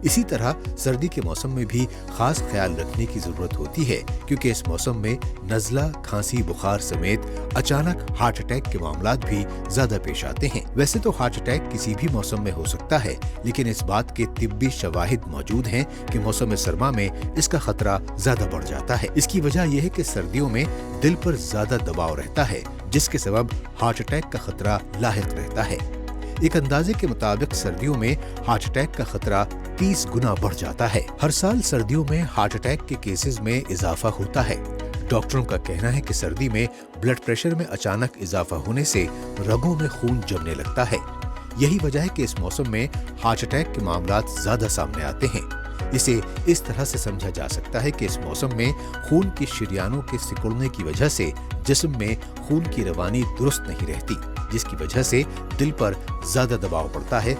इसी तरह सर्दी के मौसम में भी खास ख्याल रखने की जरूरत होती है, क्योंकि इस मौसम में नज़ला, खांसी, बुखार समेत अचानक हार्ट अटैक के मामलात भी ज्यादा पेश आते हैं। वैसे तो हार्ट अटैक किसी भी मौसम में हो सकता है, लेकिन इस बात के तिब्बी शवाहिद मौजूद हैं कि मौसम सरमा में इसका खतरा ज्यादा बढ़ जाता है। इसकी वजह यह है कि सर्दियों में दिल पर ज्यादा दबाव रहता है, जिसके सबब हार्ट अटैक का खतरा लाहिक रहता है। एक अंदाजे के मुताबिक सर्दियों में हार्ट अटैक का खतरा 30 गुना बढ़ जाता है। हर साल सर्दियों में हार्ट अटैक के केसेस में इजाफा होता है। डॉक्टरों का कहना है कि सर्दी में ब्लड प्रेशर में अचानक इजाफा होने से रगों में खून जमने लगता है। यही वजह है कि इस मौसम में हार्ट अटैक के मामलात ज्यादा सामने आते हैं। इसे इस तरह से समझा जा सकता है कि इस मौसम में खून की शरियानों के सिकुड़ने की वजह से जिस्म में खून की रवानी दुरुस्त नहीं रहती, जिसकी वजह से दिल पर ज्यादा दबाव पड़ता है।